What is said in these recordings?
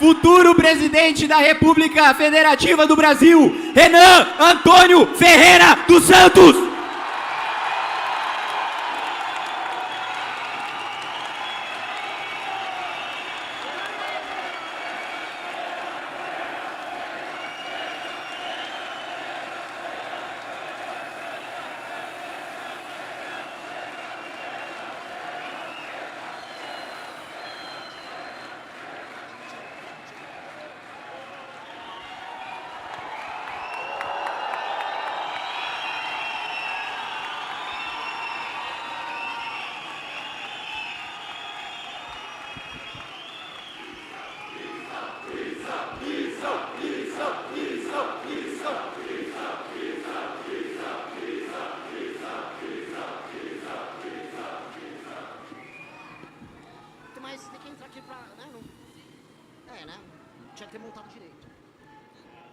futuro presidente da República Federativa do Brasil, Renan Antônio Ferreira dos Santos.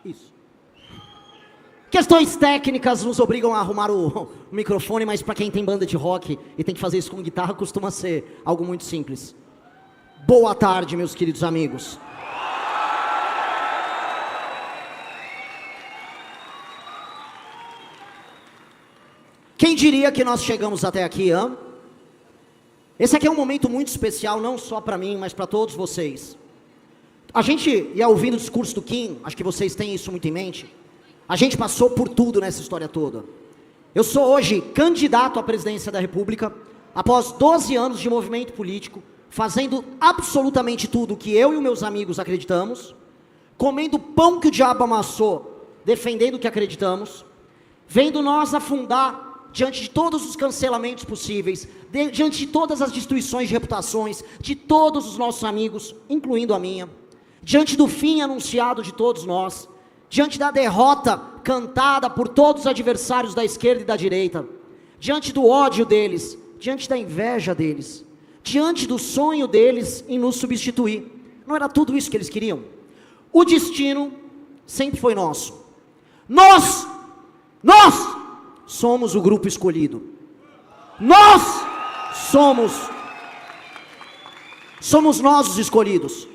Isso. Questões técnicas nos obrigam a arrumar o microfone, mas para quem tem banda de rock e tem que fazer isso com guitarra, costuma ser algo muito simples. Boa tarde, meus queridos amigos. Quem diria que nós chegamos até aqui, hein? Esse aqui é um momento muito especial, não só para mim, mas para todos vocês. A gente ia ouvindo o discurso do Kim, acho que vocês têm isso muito em mente. A gente passou por tudo nessa história toda. Eu sou hoje candidato à presidência da República, após 12 anos de movimento político, fazendo absolutamente tudo que eu e os meus amigos acreditamos, comendo pão que o diabo amassou, defendendo o que acreditamos, vendo nós afundar diante de todos os cancelamentos possíveis, diante de todas as destruições de reputações, de todos os nossos amigos, incluindo a minha, diante do fim anunciado de todos nós, diante da derrota cantada por todos os adversários da esquerda e da direita, diante do ódio deles, diante da inveja deles, diante do sonho deles em nos substituir. Não era tudo isso que eles queriam? O destino sempre foi nosso. Nós somos o grupo escolhido. Nós somos nós os escolhidos.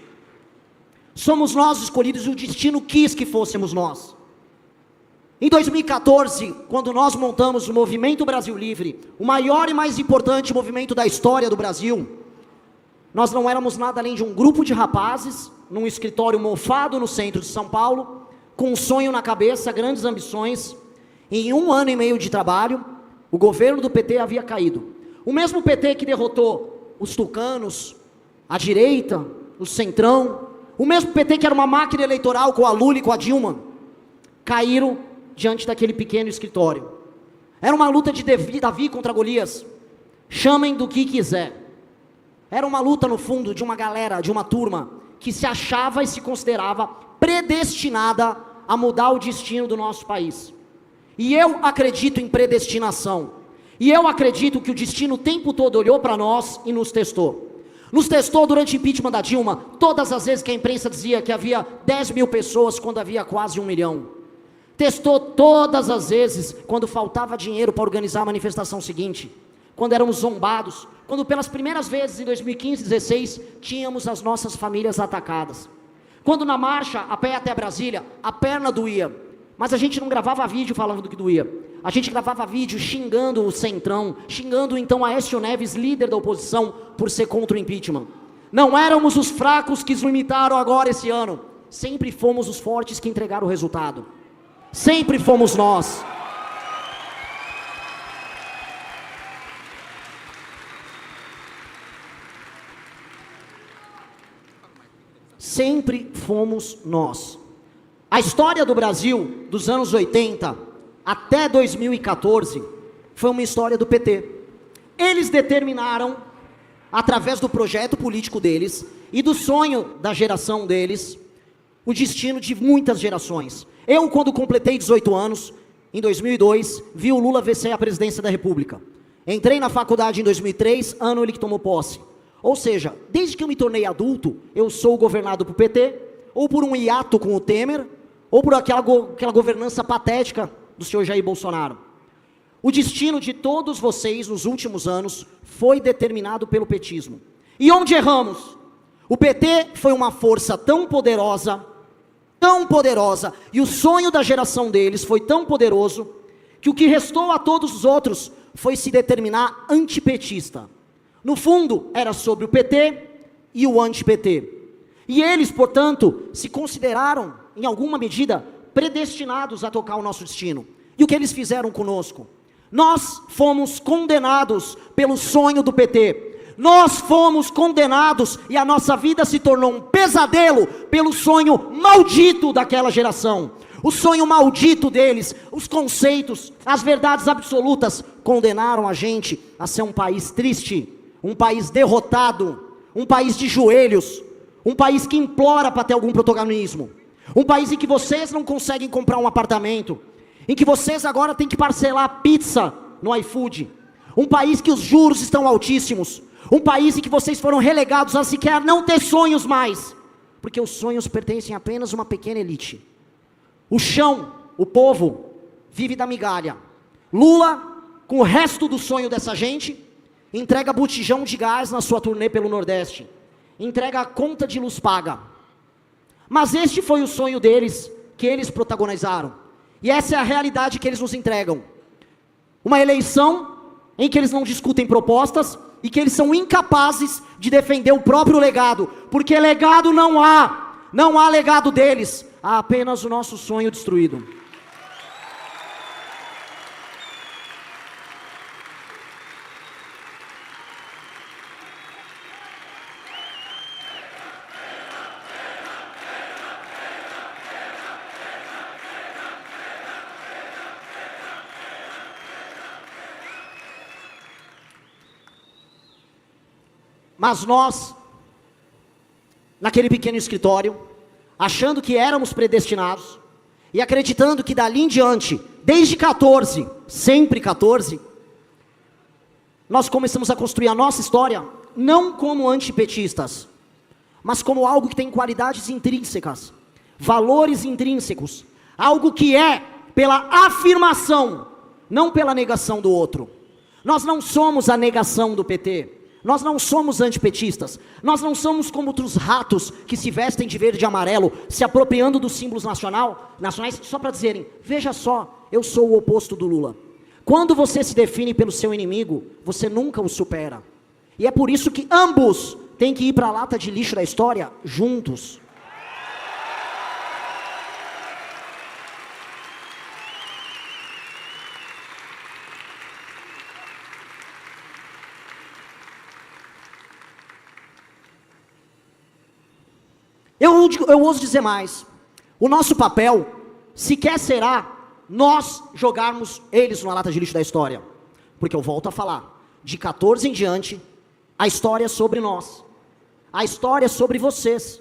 Somos nós os escolhidos e o destino quis que fôssemos nós. Em 2014, quando nós montamos o Movimento Brasil Livre, o maior e mais importante movimento da história do Brasil, nós não éramos nada além de um grupo de rapazes, num escritório mofado no centro de São Paulo, com um sonho na cabeça, grandes ambições. Em 1 ano e meio de trabalho, o governo do PT havia caído. O mesmo PT que derrotou os tucanos, a direita, o centrão, o mesmo PT que era uma máquina eleitoral com a Lula e com a Dilma, caíram diante daquele pequeno escritório. Era uma luta de Davi contra Golias, chamem do que quiser. Era uma luta no fundo de uma galera, de uma turma, que se achava e se considerava predestinada a mudar o destino do nosso país. E eu acredito em predestinação. E eu acredito que o destino o tempo todo olhou para nós e nos testou. Nos testou durante o impeachment da Dilma, todas as vezes que a imprensa dizia que havia 10 mil pessoas quando havia quase 1 milhão. Testou todas as vezes quando faltava dinheiro para organizar a manifestação seguinte. Quando éramos zombados. Quando pelas primeiras vezes em 2015 e 2016 tínhamos as nossas famílias atacadas. Quando na marcha a pé até Brasília, a perna doía. Mas a gente não gravava vídeo falando do que doía. A gente gravava vídeo xingando o Centrão, xingando então Aécio Neves, líder da oposição, por ser contra o impeachment. Não éramos os fracos que se limitaram agora esse ano. Sempre fomos os fortes que entregaram o resultado. Sempre fomos nós. Sempre fomos nós. A história do Brasil, dos anos 80 até 2014, foi uma história do PT. Eles determinaram, através do projeto político deles e do sonho da geração deles, o destino de muitas gerações. Eu, quando completei 18 anos, em 2002, vi o Lula vencer a presidência da República. Entrei na faculdade em 2003, ano ele que tomou posse. Ou seja, desde que eu me tornei adulto, eu sou governado por PT, ou por um hiato com o Temer, ou por aquela governança patética do senhor Jair Bolsonaro. O destino de todos vocês nos últimos anos foi determinado pelo petismo. E onde erramos? O PT foi uma força tão poderosa, e o sonho da geração deles foi tão poderoso, que o que restou a todos os outros foi se determinar antipetista. No fundo, era sobre o PT e o anti-PT. E eles, portanto, se consideraram, em alguma medida, predestinados a tocar o nosso destino. E o que eles fizeram conosco? Nós fomos condenados pelo sonho do PT. Nós fomos condenados e a nossa vida se tornou um pesadelo pelo sonho maldito daquela geração. O sonho maldito deles, os conceitos, as verdades absolutas, condenaram a gente a ser um país triste, um país derrotado, um país de joelhos, um país que implora para ter algum protagonismo, um país em que vocês não conseguem comprar um apartamento, em que vocês agora têm que parcelar a pizza no iFood, um país que os juros estão altíssimos, um país em que vocês foram relegados a sequer não ter sonhos mais, porque os sonhos pertencem apenas a uma pequena elite. O chão, o povo, vive da migalha. Lula, com o resto do sonho dessa gente, entrega botijão de gás na sua turnê pelo Nordeste, entrega a conta de luz paga. Mas este foi o sonho deles, que eles protagonizaram, e essa é a realidade que eles nos entregam. Uma eleição em que eles não discutem propostas, e que eles são incapazes de defender o próprio legado, porque legado não há legado deles, há apenas o nosso sonho destruído. Mas nós, naquele pequeno escritório, achando que éramos predestinados, e acreditando que dali em diante, desde 14, sempre 14, nós começamos a construir a nossa história, não como antipetistas, mas como algo que tem qualidades intrínsecas, valores intrínsecos, algo que é pela afirmação, não pela negação do outro. Nós não somos a negação do PT, nós não somos antipetistas, nós não somos como outros ratos que se vestem de verde e amarelo, se apropriando dos símbolos nacionais, só para dizerem, veja só, eu sou o oposto do Lula. Quando você se define pelo seu inimigo, você nunca o supera. E é por isso que ambos têm que ir para a lata de lixo da história juntos. Eu ouso dizer mais, o nosso papel sequer será nós jogarmos eles na lata de lixo da história, porque eu volto a falar, de 14 em diante, a história é sobre nós, a história é sobre vocês,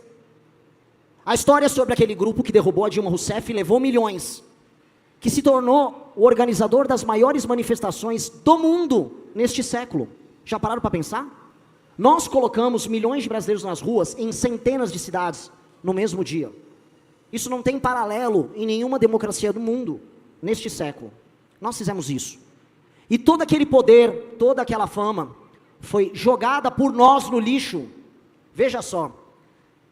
a história é sobre aquele grupo que derrubou a Dilma Rousseff e levou milhões, que se tornou o organizador das maiores manifestações do mundo neste século. Já pararam para pensar? Nós colocamos milhões de brasileiros nas ruas, em centenas de cidades, no mesmo dia. Isso não tem paralelo em nenhuma democracia do mundo, neste século. Nós fizemos isso. E todo aquele poder, toda aquela fama, foi jogada por nós no lixo, veja só,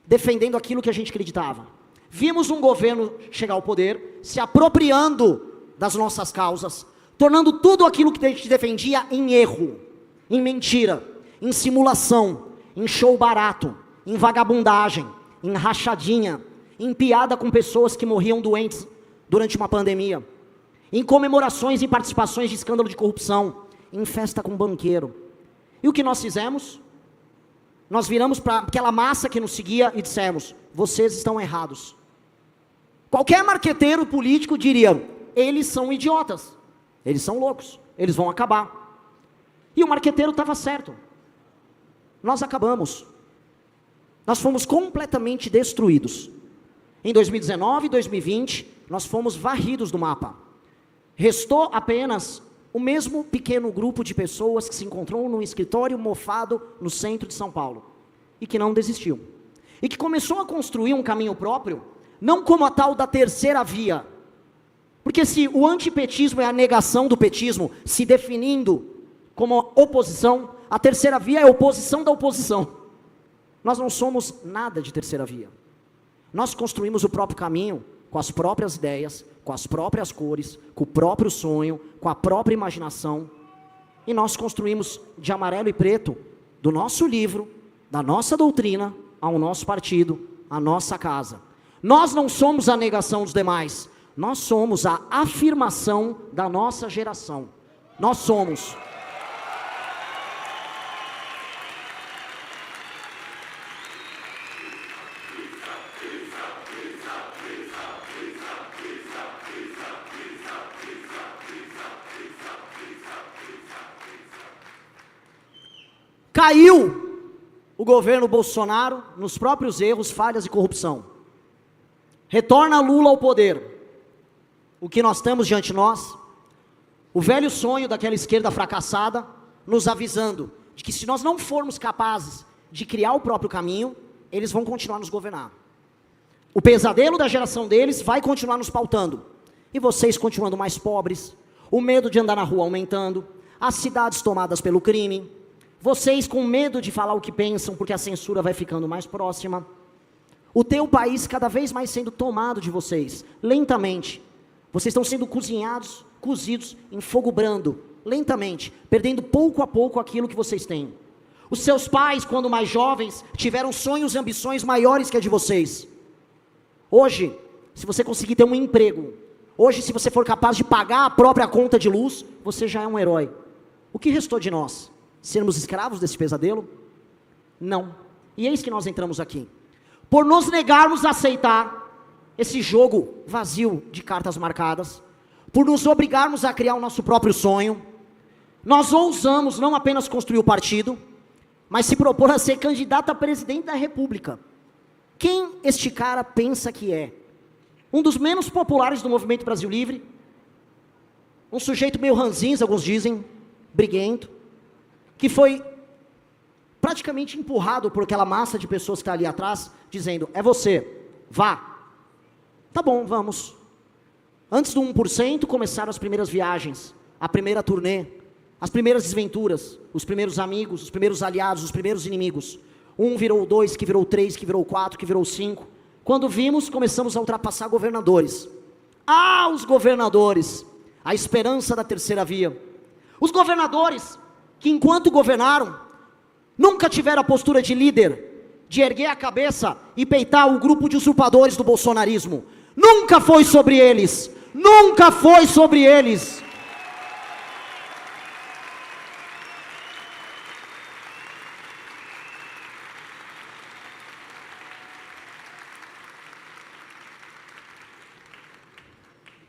defendendo aquilo que a gente acreditava. Vimos um governo chegar ao poder, se apropriando das nossas causas, tornando tudo aquilo que a gente defendia em erro, em mentira, em simulação, em show barato, em vagabundagem, em rachadinha, em piada com pessoas que morriam doentes durante uma pandemia, em comemorações e participações de escândalo de corrupção, em festa com banqueiro. E o que nós fizemos? Nós viramos para aquela massa que nos seguia e dissemos, vocês estão errados. Qualquer marqueteiro político diria, eles são idiotas, eles são loucos, eles vão acabar. E o marqueteiro estava certo. Nós acabamos. Nós fomos completamente destruídos. Em 2019 e 2020, nós fomos varridos do mapa. Restou apenas o mesmo pequeno grupo de pessoas que se encontrou num escritório mofado no centro de São Paulo. E que não desistiu. E que começou a construir um caminho próprio, não como a tal da terceira via. Porque se o antipetismo é a negação do petismo, se definindo como oposição, a terceira via é a oposição da oposição. Nós não somos nada de terceira via. Nós construímos o próprio caminho, com as próprias ideias, com as próprias cores, com o próprio sonho, com a própria imaginação. E nós construímos de amarelo e preto, do nosso livro, da nossa doutrina, ao nosso partido, à nossa casa. Nós não somos a negação dos demais, nós somos a afirmação da nossa geração. Nós somos. Caiu o governo Bolsonaro nos próprios erros, falhas e corrupção. Retorna Lula ao poder. O que nós temos diante de nós? O velho sonho daquela esquerda fracassada, nos avisando de que se nós não formos capazes de criar o próprio caminho, eles vão continuar nos governar. O pesadelo da geração deles vai continuar nos pautando. E vocês continuando mais pobres, o medo de andar na rua aumentando, as cidades tomadas pelo crime, vocês com medo de falar o que pensam, porque a censura vai ficando mais próxima. O teu país cada vez mais sendo tomado de vocês, lentamente. Vocês estão sendo cozidos em fogo brando, lentamente, perdendo pouco a pouco aquilo que vocês têm. Os seus pais, quando mais jovens, tiveram sonhos e ambições maiores que a de vocês. Hoje, se você conseguir ter um emprego, hoje se você for capaz de pagar a própria conta de luz, você já é um herói. O que restou de nós? Sermos escravos desse pesadelo? Não. E eis que nós entramos aqui. Por nos negarmos a aceitar esse jogo vazio de cartas marcadas, por nos obrigarmos a criar o nosso próprio sonho, nós ousamos não apenas construir o partido, mas se propor a ser candidato a presidente da República. Quem este cara pensa que é? Um dos menos populares do Movimento Brasil Livre, um sujeito meio ranzinza, alguns dizem, briguento, que foi praticamente empurrado por aquela massa de pessoas que está ali atrás, dizendo, é você, vá. Tá bom, vamos. Antes do 1%, começaram as primeiras viagens, a primeira turnê, as primeiras desventuras, os primeiros amigos, os primeiros aliados, os primeiros inimigos. 1 virou 2, que virou 3, que virou 4, que virou 5. Quando vimos, começamos a ultrapassar governadores. Ah, os governadores, a esperança da terceira via. Os governadores que enquanto governaram, nunca tiveram a postura de líder, de erguer a cabeça e peitar o grupo de usurpadores do bolsonarismo. Nunca foi sobre eles, nunca foi sobre eles.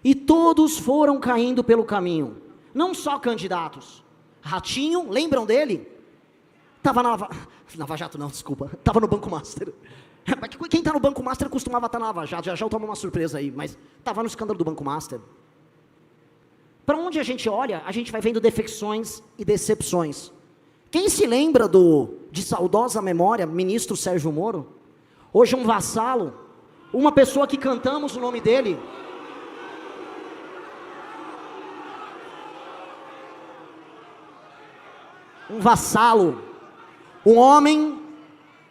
E todos foram caindo pelo caminho, não só candidatos. Ratinho, lembram dele? Estava na Lava Jato não, desculpa. Estava no Banco Master. Quem está no Banco Master costumava estar na Lava Jato. Já eu tomo uma surpresa aí, mas estava no escândalo do Banco Master. Para onde a gente olha, a gente vai vendo defecções e decepções. Quem se lembra de saudosa memória, ministro Sérgio Moro? Hoje um vassalo, uma pessoa que cantamos o nome dele. Um vassalo, um homem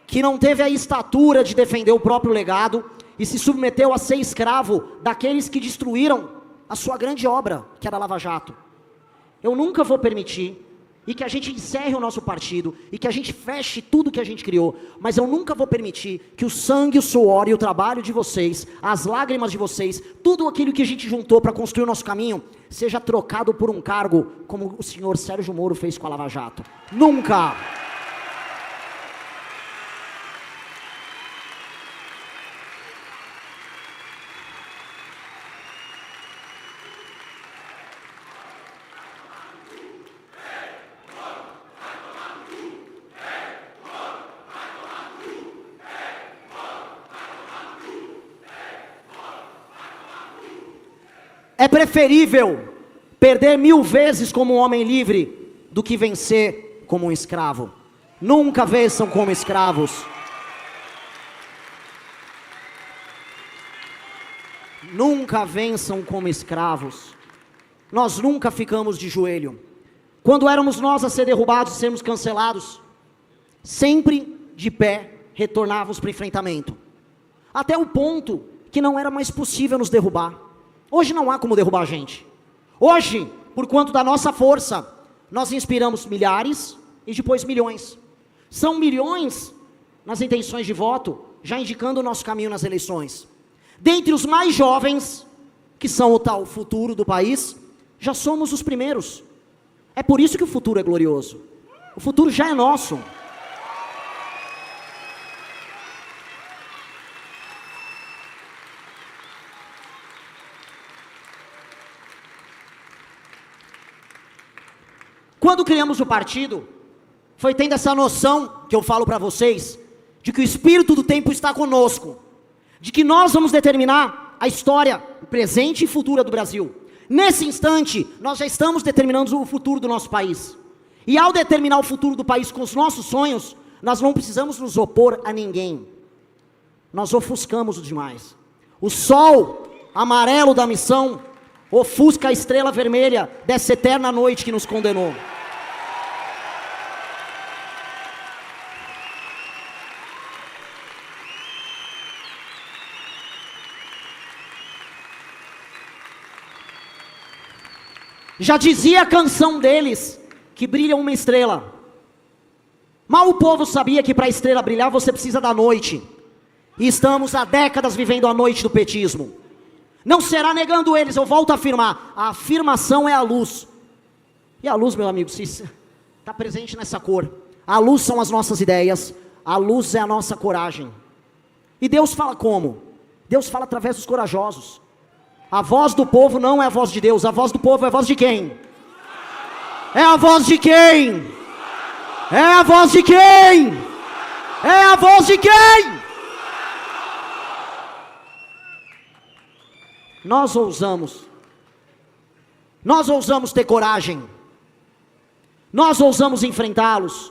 que não teve a estatura de defender o próprio legado e se submeteu a ser escravo daqueles que destruíram a sua grande obra, que era a Lava Jato. Eu nunca vou permitir, e que a gente encerre o nosso partido, e que a gente feche tudo que a gente criou, mas eu nunca vou permitir que o sangue, o suor e o trabalho de vocês, as lágrimas de vocês, tudo aquilo que a gente juntou para construir o nosso caminho, seja trocado por um cargo, como o senhor Sérgio Moro fez com a Lava Jato. Nunca! É preferível perder 1000 vezes como um homem livre do que vencer como um escravo. Nunca vençam como escravos. Nunca vençam como escravos. Nós nunca ficamos de joelho. Quando éramos nós a ser derrubados e sermos cancelados, sempre de pé, retornávamos para o enfrentamento. Até o ponto que não era mais possível nos derrubar. Hoje não há como derrubar a gente. Hoje, por quanto da nossa força, nós inspiramos milhares e depois milhões. São milhões nas intenções de voto, já indicando o nosso caminho nas eleições. Dentre os mais jovens, que são o tal futuro do país, já somos os primeiros. É por isso que o futuro é glorioso. O futuro já é nosso. Quando criamos o partido, foi tendo essa noção, que eu falo para vocês, de que o espírito do tempo está conosco, de que nós vamos determinar a história presente e futura do Brasil. Nesse instante, nós já estamos determinando o futuro do nosso país. E ao determinar o futuro do país com os nossos sonhos, nós não precisamos nos opor a ninguém. Nós ofuscamos o demais. O sol amarelo da missão ofusca a estrela vermelha dessa eterna noite que nos condenou. Já dizia a canção deles, que brilha uma estrela. Mal o povo sabia que para a estrela brilhar você precisa da noite. E estamos há décadas vivendo a noite do petismo. Não será negando eles, eu volto a afirmar. A afirmação é a luz. E a luz, meu amigo, está presente nessa cor. A luz são as nossas ideias. A luz é a nossa coragem. E Deus fala como? Deus fala através dos corajosos. A voz do povo não é a voz de Deus. A voz do povo é a voz de quem? É a voz de quem? É a voz de quem? É a voz de quem? Nós ousamos ter coragem, nós ousamos enfrentá-los,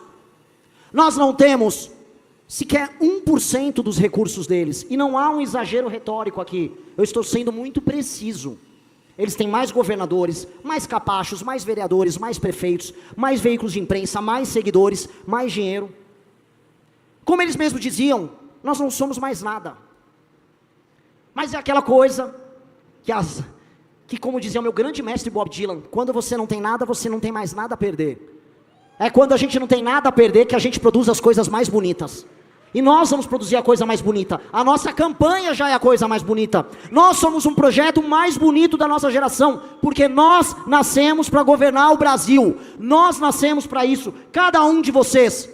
nós não temos sequer 1% dos recursos deles, e não há um exagero retórico aqui, eu estou sendo muito preciso. Eles têm mais governadores, mais capachos, mais vereadores, mais prefeitos, mais veículos de imprensa, mais seguidores, mais dinheiro. Como eles mesmos diziam, nós não somos mais nada. Mas é aquela coisa que como dizia o meu grande mestre Bob Dylan, quando você não tem nada, você não tem mais nada a perder. É quando a gente não tem nada a perder que a gente produz as coisas mais bonitas. E nós vamos produzir a coisa mais bonita. A nossa campanha já é a coisa mais bonita. Nós somos um projeto mais bonito da nossa geração, porque nós nascemos para governar o Brasil. Nós nascemos para isso. Cada um de vocês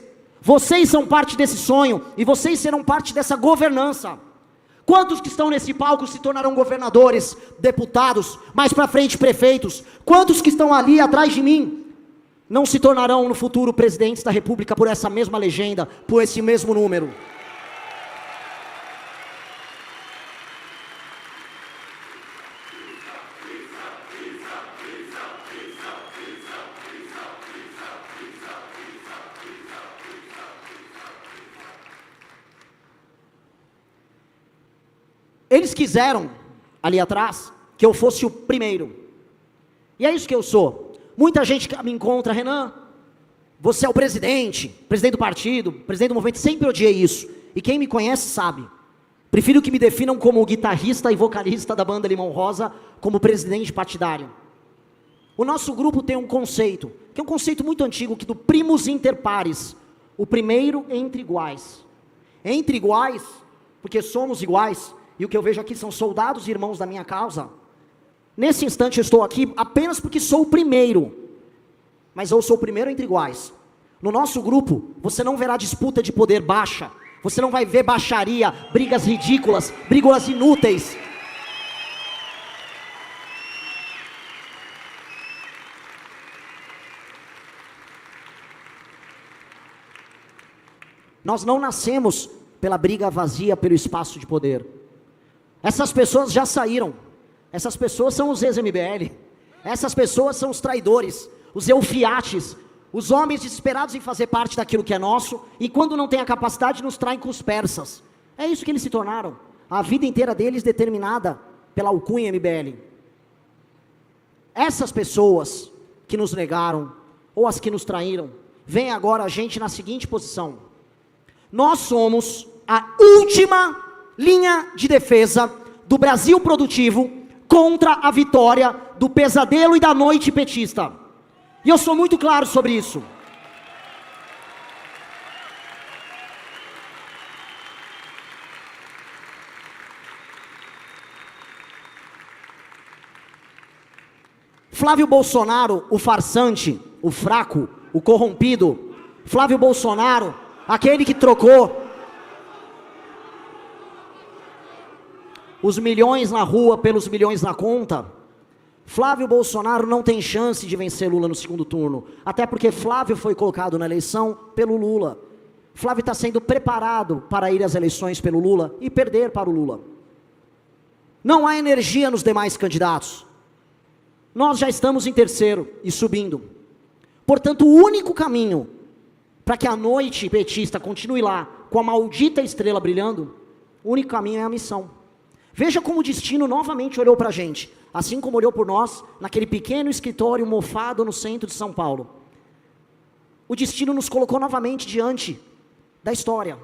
são parte desse sonho, e vocês serão parte dessa governança. Quantos que estão nesse palco se tornarão governadores, deputados, mais para frente prefeitos? Quantos que estão ali atrás de mim não se tornarão no futuro presidentes da república por essa mesma legenda, por esse mesmo número? Eles quiseram, ali atrás, que eu fosse o primeiro. E é isso que eu sou. Muita gente me encontra, Renan, você é o presidente do partido, presidente do movimento, sempre odiei isso. E quem me conhece sabe. Prefiro que me definam como guitarrista e vocalista da banda Limão Rosa, como presidente partidário. O nosso grupo tem um conceito, que é um conceito muito antigo, que do primus inter pares, o primeiro entre iguais. Entre iguais, porque somos iguais, e o que eu vejo aqui são soldados e irmãos da minha causa. Nesse instante eu estou aqui apenas porque sou o primeiro, mas eu sou o primeiro entre iguais. No nosso grupo, você não verá disputa de poder baixa, você não vai ver baixaria, brigas ridículas, brigas inúteis. Nós não nascemos pela briga vazia, pelo espaço de poder. Essas pessoas já saíram. Essas pessoas são os ex-MBL. Essas pessoas são os traidores, os eufiates, os homens desesperados em fazer parte daquilo que é nosso, e quando não tem a capacidade nos traem com os persas. É isso que eles se tornaram. A vida inteira deles determinada pela alcunha MBL. Essas pessoas que nos negaram, ou as que nos traíram, veem agora a gente na seguinte posição: Nós somos a última linha de defesa do Brasil produtivo contra a vitória do pesadelo e da noite petista. E eu sou muito claro sobre isso. Flávio Bolsonaro, o farsante, o fraco, o corrompido, Flávio Bolsonaro, aquele que trocou os milhões na rua pelos milhões na conta, Flávio Bolsonaro não tem chance de vencer Lula no segundo turno, até porque Flávio foi colocado na eleição pelo Lula. Flávio está sendo preparado para ir às eleições pelo Lula e perder para o Lula. Não há energia nos demais candidatos. Nós já estamos em terceiro e subindo. Portanto, o único caminho para que a noite petista continue lá, com a maldita estrela brilhando, o único caminho é a missão. Veja como o destino novamente olhou para a gente, assim como olhou por nós, naquele pequeno escritório mofado no centro de São Paulo. O destino nos colocou novamente diante da história,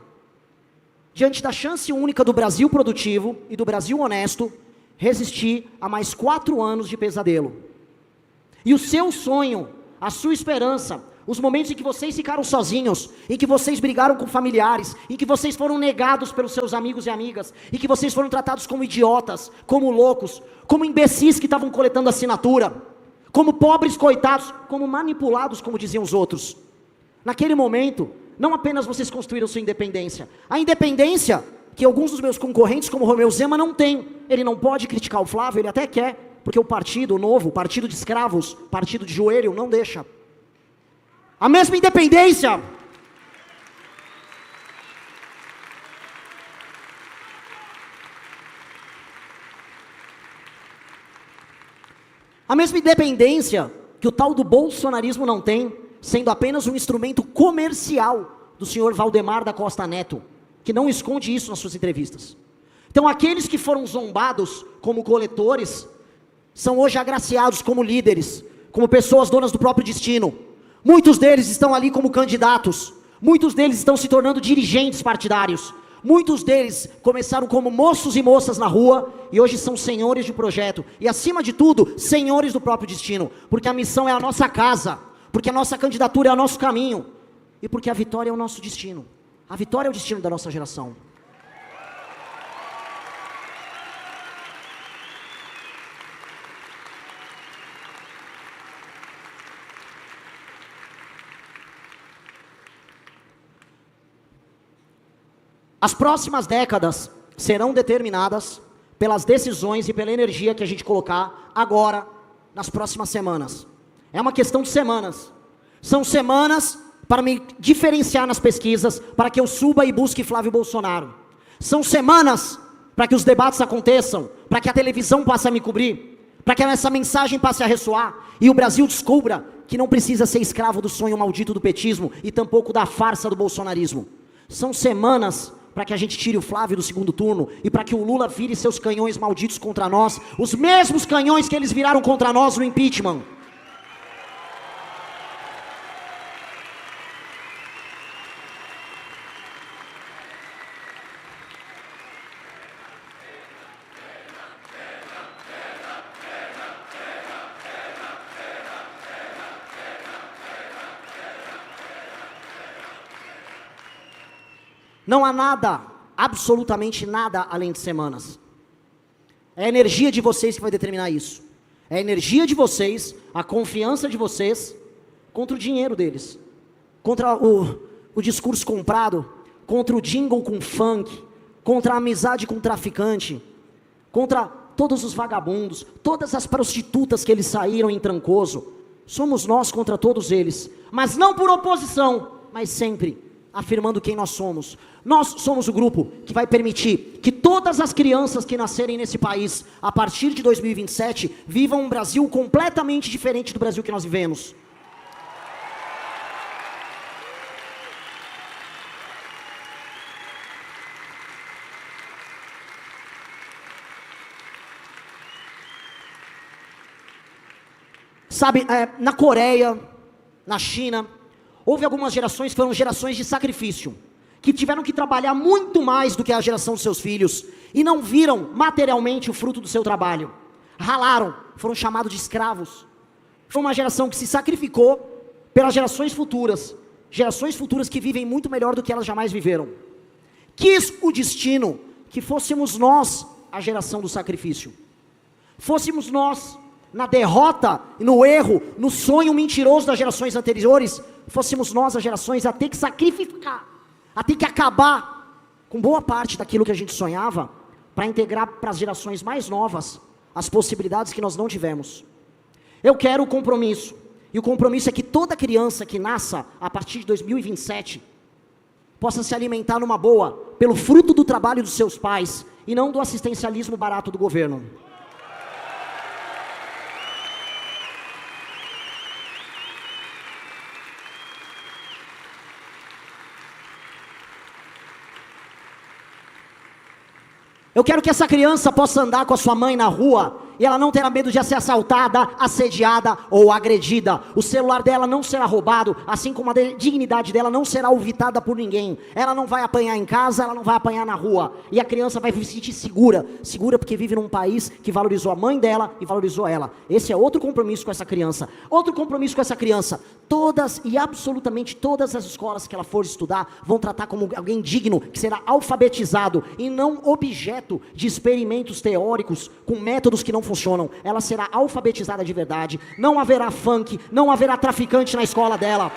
diante da chance única do Brasil produtivo e do Brasil honesto, resistir a mais 4 anos de pesadelo. E o seu sonho, a sua esperança, os momentos em que vocês ficaram sozinhos, em que vocês brigaram com familiares, em que vocês foram negados pelos seus amigos e amigas, em que vocês foram tratados como idiotas, como loucos, como imbecis que estavam coletando assinatura, como pobres coitados, como manipulados, como diziam os outros. Naquele momento, não apenas vocês construíram sua independência, a independência que alguns dos meus concorrentes, como Romeu Zema, não tem. Ele não pode criticar o Flávio, ele até quer, porque o partido novo, partido de escravos, partido de joelho, não deixa. A mesma independência que o tal do bolsonarismo não tem, sendo apenas um instrumento comercial do senhor Valdemar da Costa Neto, que não esconde isso nas suas entrevistas. Então aqueles que foram zombados como coletores, são hoje agraciados como líderes, como pessoas donas do próprio destino. Muitos deles estão ali como candidatos, muitos deles estão se tornando dirigentes partidários, muitos deles começaram como moços e moças na rua, e hoje são senhores de projeto, e acima de tudo, senhores do próprio destino, porque a missão é a nossa casa, porque a nossa candidatura é o nosso caminho, e porque a vitória é o nosso destino. A vitória é o destino da nossa geração. As próximas décadas serão determinadas pelas decisões e pela energia que a gente colocar agora, nas próximas semanas. É uma questão de semanas. São semanas para me diferenciar nas pesquisas, para que eu suba e busque Flávio Bolsonaro. São semanas para que os debates aconteçam, para que a televisão passe a me cobrir, para que essa mensagem passe a ressoar, e o Brasil descubra que não precisa ser escravo do sonho maldito do petismo, e tampouco da farsa do bolsonarismo. São semanas para que a gente tire o Flávio do segundo turno, e para que o Lula vire seus canhões malditos contra nós, os mesmos canhões que eles viraram contra nós no impeachment. Não há nada, absolutamente nada além de semanas. É a energia de vocês que vai determinar isso. É a energia de vocês, a confiança de vocês, contra o dinheiro deles. Contra o discurso comprado, contra o jingle com funk, contra a amizade com traficante, contra todos os vagabundos, todas as prostitutas que eles saíram em Trancoso. Somos nós contra todos eles, mas não por oposição, mas sempre afirmando quem nós somos. Nós somos o grupo que vai permitir que todas as crianças que nascerem nesse país, a partir de 2027, vivam um Brasil completamente diferente do Brasil que nós vivemos. Sabe, na Coreia, na China, houve algumas gerações que foram gerações de sacrifício, que tiveram que trabalhar muito mais do que a geração dos seus filhos, e não viram materialmente o fruto do seu trabalho. Ralaram, foram chamados de escravos. Foi uma geração que se sacrificou pelas gerações futuras que vivem muito melhor do que elas jamais viveram. Quis o destino que fôssemos nós a geração do sacrifício. Fôssemos nós, na derrota, no erro, no sonho mentiroso das gerações anteriores, fôssemos nós as gerações a ter que sacrificar, a ter que acabar com boa parte daquilo que a gente sonhava, para integrar para as gerações mais novas as possibilidades que nós não tivemos. Eu quero o compromisso, e o compromisso é que toda criança que nasça a partir de 2027, possa se alimentar numa boa, pelo fruto do trabalho dos seus pais, e não do assistencialismo barato do governo. Eu quero que essa criança possa andar com a sua mãe na rua, e ela não terá medo de ser assaltada, assediada ou agredida. O celular dela não será roubado, assim como a dignidade dela não será ultrapassada por ninguém. Ela não vai apanhar em casa, ela não vai apanhar na rua. E a criança vai se sentir segura porque vive num país que valorizou a mãe dela e valorizou ela. Esse é outro compromisso com essa criança. Outro compromisso com essa criança. Todas e absolutamente todas as escolas que ela for estudar vão tratar como alguém digno, que será alfabetizado e não objeto de experimentos teóricos com métodos que não funcionam. Ela será alfabetizada de verdade. Não haverá funk, não haverá traficante na escola dela.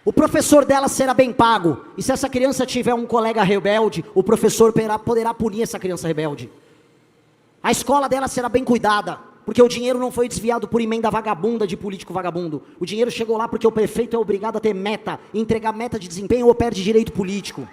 O professor dela será bem pago. E se essa criança tiver um colega rebelde, o professor poderá punir essa criança rebelde. A escola dela será bem cuidada, porque o dinheiro não foi desviado por emenda vagabunda de político vagabundo. O dinheiro chegou lá porque o prefeito é obrigado a ter meta, entregar meta de desempenho ou perde direito político.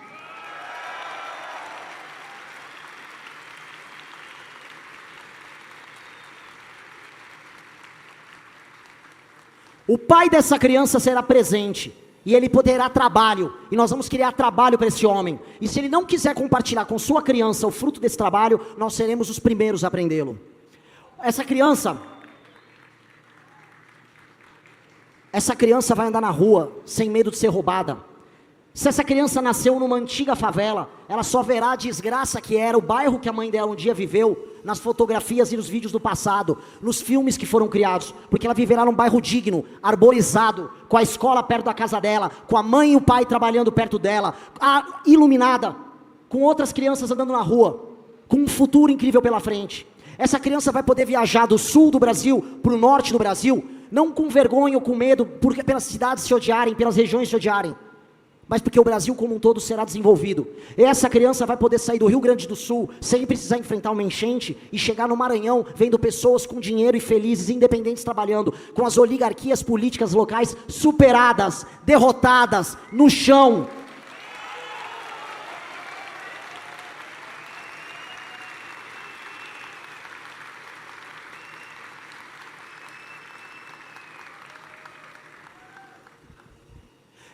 O pai dessa criança será presente. E ele poderá trabalho, e nós vamos criar trabalho para esse homem. E se ele não quiser compartilhar com sua criança o fruto desse trabalho, nós seremos os primeiros a aprendê-lo. Essa criança vai andar na rua sem medo de ser roubada. Se essa criança nasceu numa antiga favela, ela só verá a desgraça que era o bairro que a mãe dela um dia viveu, nas fotografias e nos vídeos do passado, nos filmes que foram criados, porque ela viverá num bairro digno, arborizado, com a escola perto da casa dela, com a mãe e o pai trabalhando perto dela, iluminada, com outras crianças andando na rua, com um futuro incrível pela frente. Essa criança vai poder viajar do sul do Brasil para o norte do Brasil, não com vergonha ou com medo, pelas cidades se odiarem, pelas regiões se odiarem, mas porque o Brasil como um todo será desenvolvido. Essa criança vai poder sair do Rio Grande do Sul, sem precisar enfrentar uma enchente, e chegar no Maranhão, vendo pessoas com dinheiro e felizes, independentes trabalhando, com as oligarquias políticas locais superadas, derrotadas, no chão.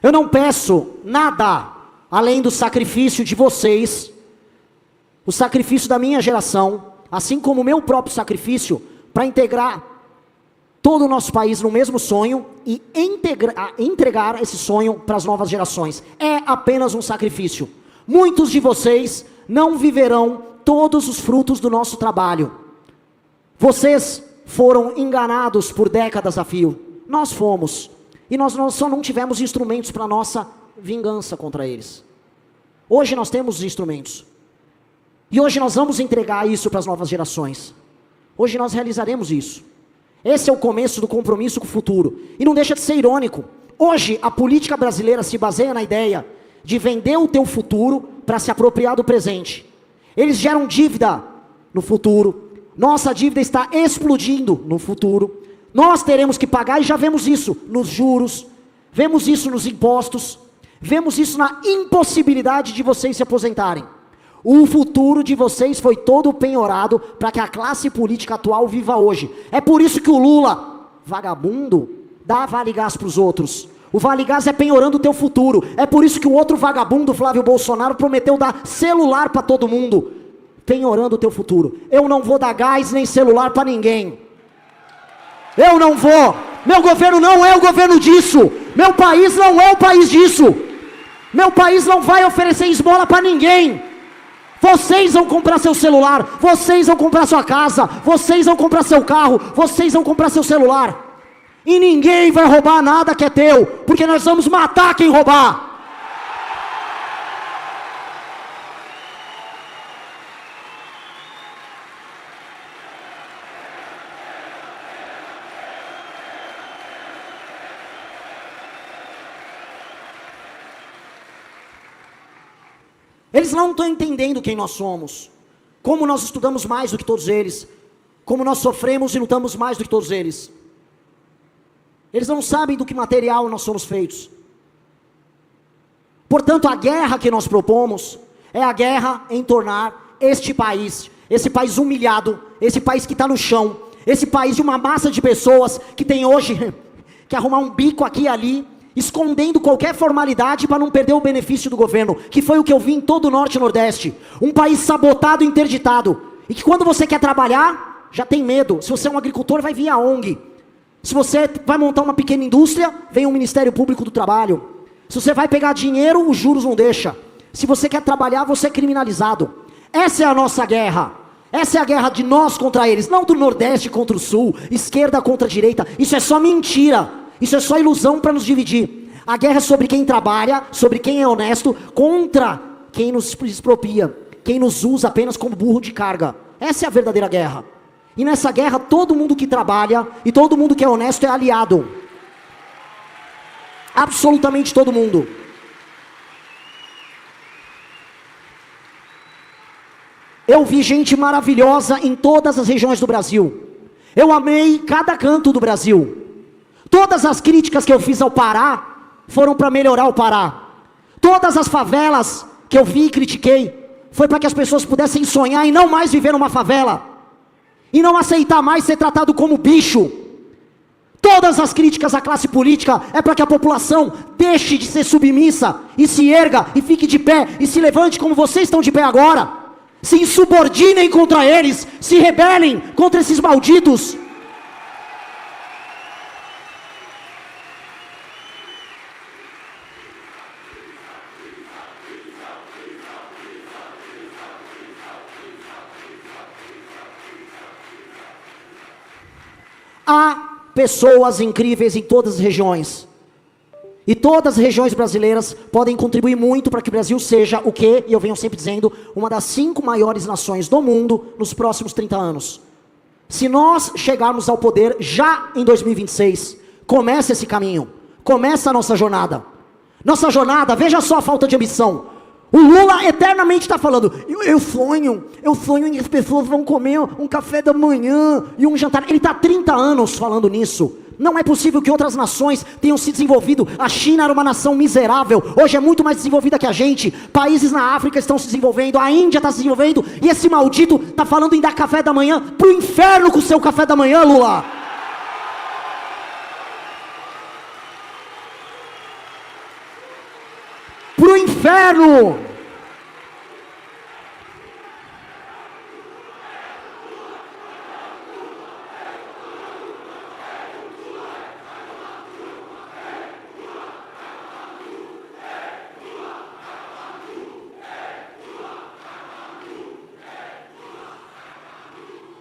Eu não peço nada além do sacrifício de vocês, o sacrifício da minha geração, assim como o meu próprio sacrifício, para integrar todo o nosso país no mesmo sonho e entregar esse sonho para as novas gerações. É apenas um sacrifício. Muitos de vocês não viverão todos os frutos do nosso trabalho. Vocês foram enganados por décadas a fio. Nós fomos. E nós só não tivemos instrumentos para a nossa vingança contra eles. Hoje nós temos os instrumentos. E hoje nós vamos entregar isso para as novas gerações. Hoje nós realizaremos isso. Esse é o começo do compromisso com o futuro. E não deixa de ser irônico. Hoje a política brasileira se baseia na ideia de vender o teu futuro para se apropriar do presente. Eles geram dívida no futuro. Nossa dívida está explodindo no futuro. Nós teremos que pagar, e já vemos isso nos juros, vemos isso nos impostos, vemos isso na impossibilidade de vocês se aposentarem. O futuro de vocês foi todo penhorado para que a classe política atual viva hoje. É por isso que o Lula, vagabundo, dá vale gás para os outros. O Vale Gás é penhorando o teu futuro. É por isso que o outro vagabundo, Flávio Bolsonaro, prometeu dar celular para todo mundo. Penhorando o teu futuro. Eu não vou dar gás nem celular para ninguém. Eu não vou. Meu governo não é o governo disso. Meu país não é o país disso. Meu país não vai oferecer esmola para ninguém. Vocês vão comprar seu celular. Vocês vão comprar sua casa. Vocês vão comprar seu carro. Vocês vão comprar seu celular. E ninguém vai roubar nada que é teu, porque nós vamos matar quem roubar. Eles não estão entendendo quem nós somos, como nós estudamos mais do que todos eles, como nós sofremos e lutamos mais do que todos eles. Eles não sabem do que material nós somos feitos. Portanto, a guerra que nós propomos é a guerra em tornar este país, esse país humilhado, esse país que está no chão, esse país de uma massa de pessoas que tem hoje que arrumar um bico aqui e ali, escondendo qualquer formalidade para não perder o benefício do governo, que foi o que eu vi em todo o Norte e Nordeste. Um país sabotado e interditado, e que quando você quer trabalhar, já tem medo. Se você é um agricultor, vai vir a ONG. Se você vai montar uma pequena indústria, vem o Ministério Público do Trabalho. Se você vai pegar dinheiro, os juros não deixam. Se você quer trabalhar, você é criminalizado. Essa é a nossa guerra. Essa é a guerra de nós contra eles, não do Nordeste contra o Sul, esquerda contra a direita. Isso é só mentira. Isso é só ilusão para nos dividir. A guerra é sobre quem trabalha, sobre quem é honesto, contra quem nos expropria, quem nos usa apenas como burro de carga. Essa é a verdadeira guerra. E nessa guerra, todo mundo que trabalha e todo mundo que é honesto é aliado. Absolutamente todo mundo. Eu vi gente maravilhosa em todas as regiões do Brasil. Eu amei cada canto do Brasil. Todas as críticas que eu fiz ao Pará foram para melhorar o Pará. Todas as favelas que eu vi e critiquei foi para que as pessoas pudessem sonhar e não mais viver numa favela. E não aceitar mais ser tratado como bicho. Todas as críticas à classe política é para que a população deixe de ser submissa e se erga e fique de pé e se levante como vocês estão de pé agora. Se insubordinem contra eles, se rebelem contra esses malditos. Há pessoas incríveis em todas as regiões. E todas as regiões brasileiras podem contribuir muito para que o Brasil seja o que, e eu venho sempre dizendo, uma das 5 maiores nações do mundo nos próximos 30 anos. Se nós chegarmos ao poder já em 2026, começa esse caminho, começa a nossa jornada. Nossa jornada, veja só a falta de ambição. O Lula eternamente está falando, eu sonho em que as pessoas vão comer um café da manhã e um jantar. Ele está há 30 anos falando nisso. Não é possível que outras nações tenham se desenvolvido. A China era uma nação miserável, hoje é muito mais desenvolvida que a gente. Países na África estão se desenvolvendo, a Índia está se desenvolvendo, e esse maldito está falando em dar café da manhã. Pro inferno com o seu café da manhã, Lula! Pro inferno!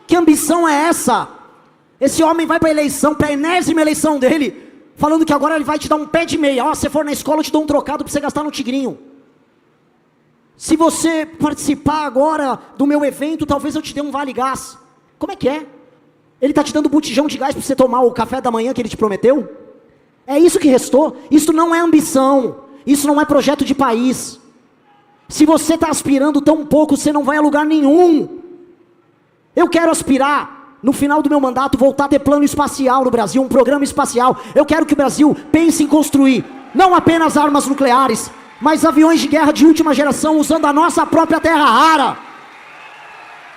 Que ambição é essa? Esse homem vai para a eleição, para a enésima eleição dele, falando que agora ele vai te dar um pé de meia. Ó, se você for na escola eu te dou um trocado para você gastar no tigrinho. Se você participar agora do meu evento, talvez eu te dê um vale gás. Como é que é? Ele está te dando botijão de gás para você tomar o café da manhã que ele te prometeu? É isso que restou? Isso não é ambição. Isso não é projeto de país. Se você está aspirando tão pouco, você não vai a lugar nenhum. Eu quero aspirar, no final do meu mandato, voltar a ter plano espacial no Brasil, um programa espacial. Eu quero que o Brasil pense em construir, não apenas armas nucleares, mas aviões de guerra de última geração, usando a nossa própria terra rara.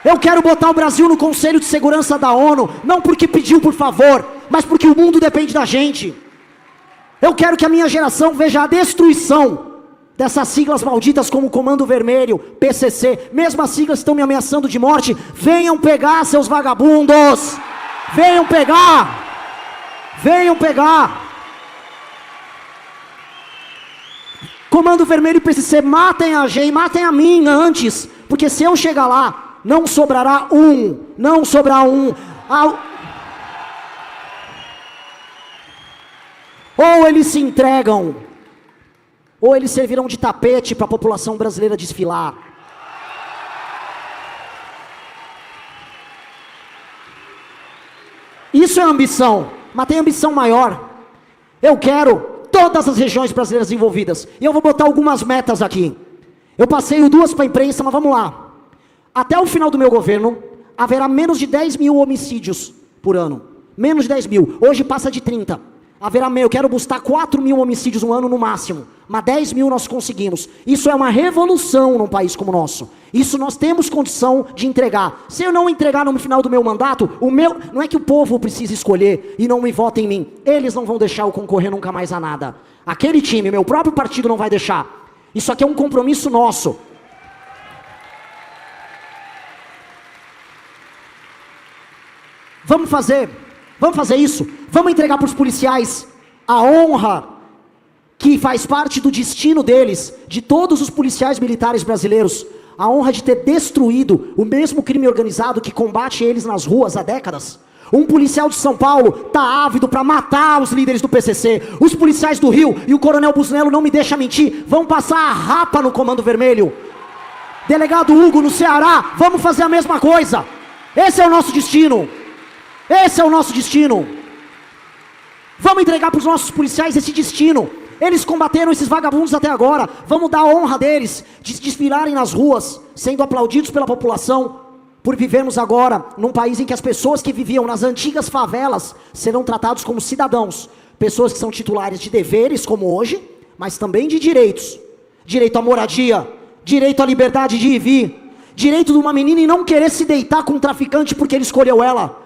Eu quero botar o Brasil no Conselho de Segurança da ONU, não porque pediu por favor, mas porque o mundo depende da gente. Eu quero que a minha geração veja a destruição dessas siglas malditas como Comando Vermelho, PCC, mesmo as siglas que estão me ameaçando de morte. Venham pegar, seus vagabundos, venham pegar, venham pegar. Comando Vermelho e PCC, matem a gente, matem a mim antes, porque se eu chegar lá, não sobrará não sobrará um. Ou eles se entregam, ou eles servirão de tapete para a população brasileira desfilar. Isso é ambição, mas tem ambição maior. Eu quero todas as regiões brasileiras envolvidas, e eu vou botar algumas metas aqui. Eu passei 2 para a imprensa, mas vamos lá. Até o final do meu governo, haverá menos de 10 mil homicídios por ano. Menos de 10 mil, hoje passa de 30. Eu quero buscar 4 mil homicídios no ano no máximo, mas 10 mil nós conseguimos. Isso é uma revolução num país como o nosso. Isso nós temos condição de entregar. Se eu não entregar no final do meu mandato, não é que o povo precisa escolher e não me vota em mim. Eles não vão deixar eu concorrer nunca mais a nada. Aquele time, meu próprio partido não vai deixar. Isso aqui é um compromisso nosso. Vamos fazer isso. Vamos entregar para os policiais a honra que faz parte do destino deles, de todos os policiais militares brasileiros, a honra de ter destruído o mesmo crime organizado que combate eles nas ruas há décadas. Um policial de São Paulo está ávido para matar os líderes do PCC. Os policiais do Rio e o coronel Busnello, não me deixa mentir, vão passar a rapa no Comando Vermelho. Delegado Hugo no Ceará, vamos fazer a mesma coisa. Esse é o nosso destino. Esse é o nosso destino. Vamos entregar para os nossos policiais esse destino. Eles combateram esses vagabundos até agora. Vamos dar a honra deles de desfilarem nas ruas, sendo aplaudidos pela população, por vivermos agora num país em que as pessoas que viviam nas antigas favelas serão tratados como cidadãos. Pessoas que são titulares de deveres, como hoje, mas também de direitos. Direito à moradia, direito à liberdade de ir e vir, direito de uma menina em não querer se deitar com um traficante porque ele escolheu ela.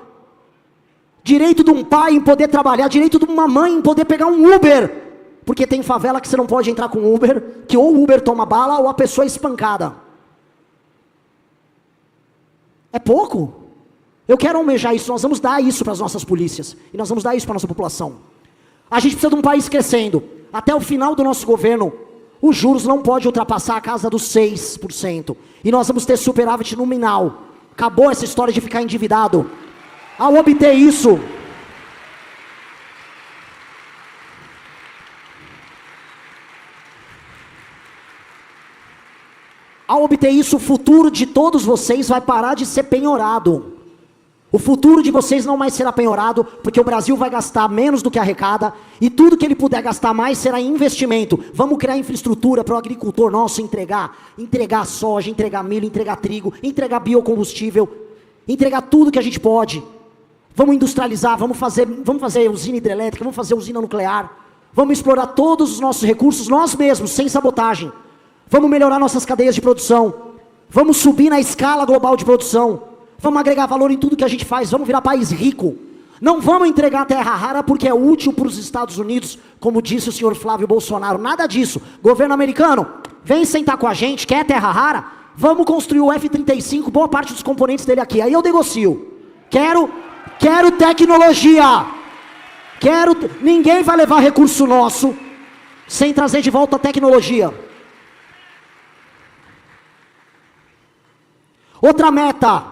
Direito de um pai em poder trabalhar, direito de uma mãe em poder pegar um Uber, porque tem favela que você não pode entrar com Uber, que ou o Uber toma bala ou a pessoa é espancada. É pouco? Eu quero almejar isso, nós vamos dar isso para as nossas polícias, e nós vamos dar isso para a nossa população. A gente precisa de um país crescendo. Até o final do nosso governo, os juros não podem ultrapassar a casa dos 6%, e nós vamos ter superávit nominal. Acabou essa história de ficar endividado. Ao obter isso, o futuro de todos vocês vai parar de ser penhorado. O futuro de vocês não mais será penhorado, porque o Brasil vai gastar menos do que arrecada, e tudo que ele puder gastar mais será investimento. Vamos criar infraestrutura para o agricultor nosso entregar soja, entregar milho, entregar trigo, entregar biocombustível, entregar tudo que a gente pode. Vamos industrializar, vamos fazer usina hidrelétrica, vamos fazer usina nuclear, vamos explorar todos os nossos recursos, nós mesmos, sem sabotagem. Vamos melhorar nossas cadeias de produção, vamos subir na escala global de produção, vamos agregar valor em tudo que a gente faz, vamos virar país rico. Não vamos entregar terra rara porque é útil para os Estados Unidos, como disse o senhor Flávio Bolsonaro, nada disso. Governo americano, vem sentar com a gente, quer terra rara? Vamos construir o F-35, boa parte dos componentes dele aqui, aí eu negocio. Quero tecnologia. Ninguém vai levar recurso nosso sem trazer de volta a tecnologia. Outra meta.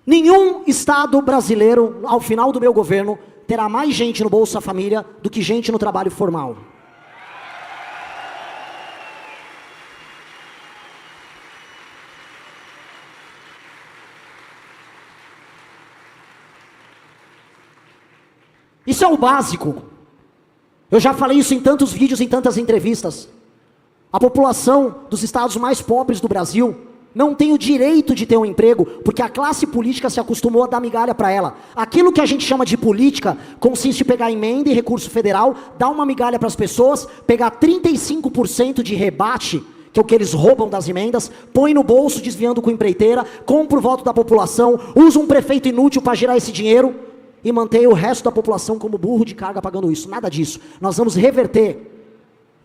Nenhum estado brasileiro, ao final do meu governo, terá mais gente no Bolsa Família do que gente no trabalho formal. Isso é o básico. Eu já falei isso em tantos vídeos, em tantas entrevistas. A população dos estados mais pobres do Brasil não tem o direito de ter um emprego, porque a classe política se acostumou a dar migalha para ela. Aquilo que a gente chama de política consiste em pegar emenda e recurso federal, dar uma migalha para as pessoas, pegar 35% de rebate, que é o que eles roubam das emendas, põe no bolso desviando com empreiteira, compra o voto da população, usa um prefeito inútil para gerar esse dinheiro, e manter o resto da população como burro de carga pagando isso. Nada disso. Nós vamos reverter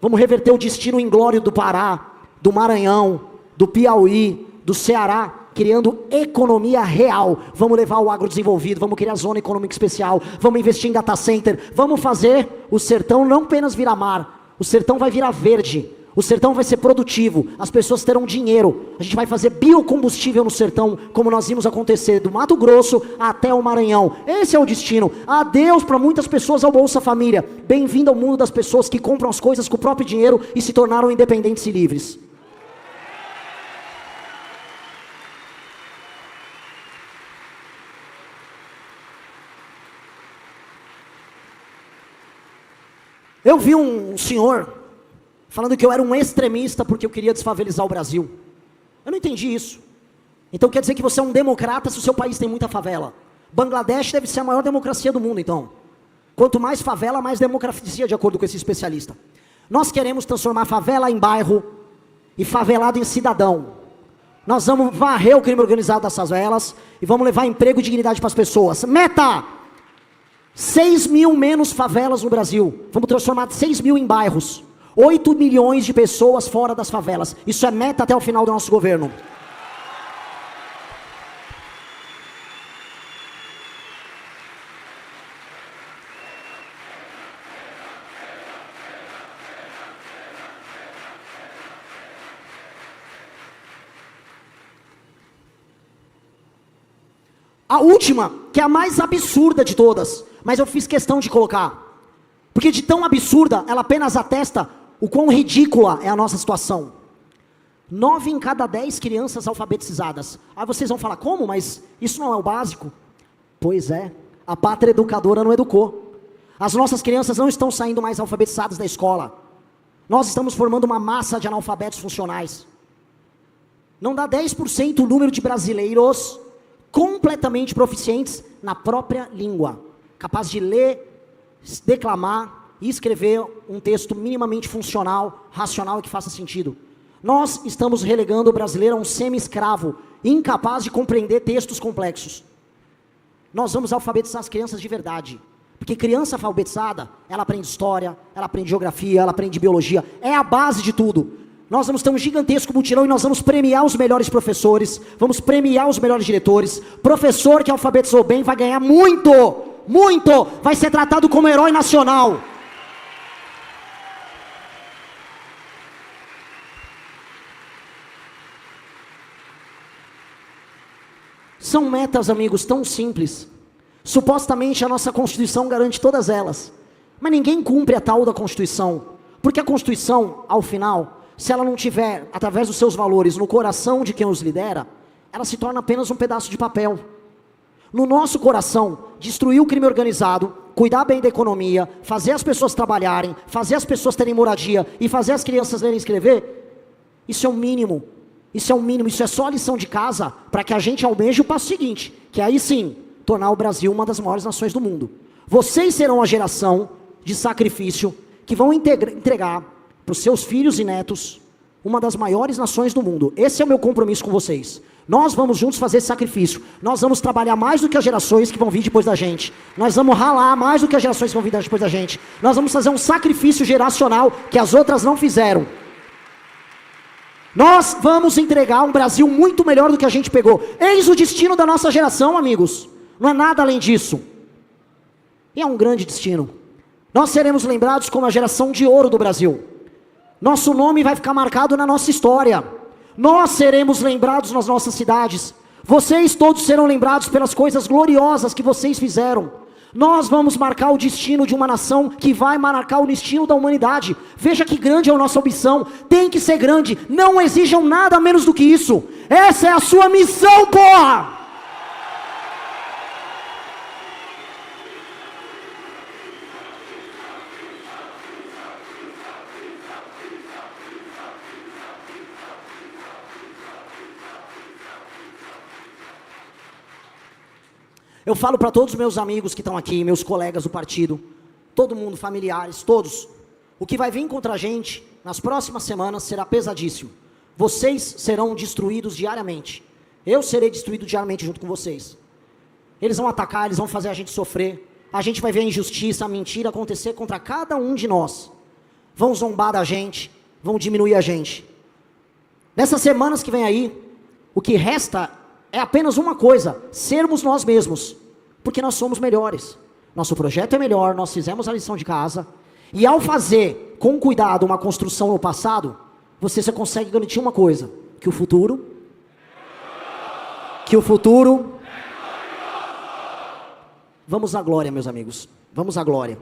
o destino inglório do Pará, do Maranhão, do Piauí, do Ceará, criando economia real. Vamos levar o agrodesenvolvido, vamos criar zona econômica especial, vamos investir em data center, vamos fazer o sertão não apenas virar mar, o sertão vai virar verde, o sertão vai ser produtivo, as pessoas terão dinheiro, a gente vai fazer biocombustível no sertão, como nós vimos acontecer do Mato Grosso até o Maranhão. Esse é o destino. Adeus para muitas pessoas ao Bolsa Família. Bem-vindo ao mundo das pessoas que compram as coisas com o próprio dinheiro e se tornaram independentes e livres. Eu vi um senhor falando que eu era um extremista porque eu queria desfavelizar o Brasil. Eu não entendi isso. Então quer dizer que você é um democrata se o seu país tem muita favela. Bangladesh deve ser a maior democracia do mundo, então. Quanto mais favela, mais democracia, de acordo com esse especialista. Nós queremos transformar favela em bairro e favelado em cidadão. Nós vamos varrer o crime organizado dessas favelas e vamos levar emprego e dignidade para as pessoas. Meta! 6 mil menos favelas no Brasil. Vamos transformar 6 mil em bairros. 8 milhões de pessoas fora das favelas. Isso é meta até o final do nosso governo. A última, que é a mais absurda de todas, mas eu fiz questão de colocar, porque de tão absurda, ela apenas atesta o quão ridícula é a nossa situação. 9 em cada 10 crianças alfabetizadas. Aí vocês vão falar, como? Mas isso não é o básico? Pois é, a pátria educadora não educou. As nossas crianças não estão saindo mais alfabetizadas da escola. Nós estamos formando uma massa de analfabetos funcionais. Não dá 10% o número de brasileiros completamente proficientes na própria língua, capaz de ler, declamar e escrever um texto minimamente funcional, racional e que faça sentido. Nós estamos relegando o brasileiro a um semi-escravo, incapaz de compreender textos complexos. Nós vamos alfabetizar as crianças de verdade, porque criança alfabetizada, ela aprende história, ela aprende geografia, ela aprende biologia, é a base de tudo. Nós vamos ter um gigantesco mutirão e nós vamos premiar os melhores professores, vamos premiar os melhores diretores. Professor que alfabetizou bem vai ganhar muito, muito, vai ser tratado como herói nacional. São metas, amigos, tão simples. Supostamente a nossa Constituição garante todas elas, mas ninguém cumpre a tal da Constituição, porque a Constituição, ao final, se ela não tiver, através dos seus valores, no coração de quem os lidera, ela se torna apenas um pedaço de papel. No nosso coração, destruir o crime organizado, cuidar bem da economia, fazer as pessoas trabalharem, fazer as pessoas terem moradia e fazer as crianças lerem e escrever, isso é o mínimo. Isso é o mínimo, isso é só a lição de casa para que a gente almeje o passo seguinte, que aí sim, tornar o Brasil uma das maiores nações do mundo. Vocês serão a geração de sacrifício que vão entregar para os seus filhos e netos uma das maiores nações do mundo. Esse é o meu compromisso com vocês. Nós vamos juntos fazer esse sacrifício. Nós vamos trabalhar mais do que as gerações que vão vir depois da gente. Nós vamos ralar mais do que as gerações que vão vir depois da gente. Nós vamos fazer um sacrifício geracional que as outras não fizeram. Nós vamos entregar um Brasil muito melhor do que a gente pegou. Eis o destino da nossa geração, amigos. Não é nada além disso. E é um grande destino. Nós seremos lembrados como a geração de ouro do Brasil. Nosso nome vai ficar marcado na nossa história. Nós seremos lembrados nas nossas cidades. Vocês todos serão lembrados pelas coisas gloriosas que vocês fizeram. Nós vamos marcar o destino de uma nação que vai marcar o destino da humanidade. Veja que grande é a nossa ambição. Tem que ser grande. Não exijam nada menos do que isso. Essa é a sua missão, porra! Eu falo para todos os meus amigos que estão aqui, meus colegas do partido, todo mundo, familiares, todos. O que vai vir contra a gente nas próximas semanas será pesadíssimo. Vocês serão destruídos diariamente. Eu serei destruído diariamente junto com vocês. Eles vão atacar, eles vão fazer a gente sofrer. A gente vai ver a injustiça, a mentira acontecer contra cada um de nós. Vão zombar da gente, vão diminuir a gente. Nessas semanas que vem aí, o que resta é apenas uma coisa: sermos nós mesmos, porque nós somos melhores. Nosso projeto é melhor, nós fizemos a lição de casa, e ao fazer com cuidado uma construção no passado, você só consegue garantir uma coisa: que o futuro... Vamos à glória, meus amigos, vamos à glória.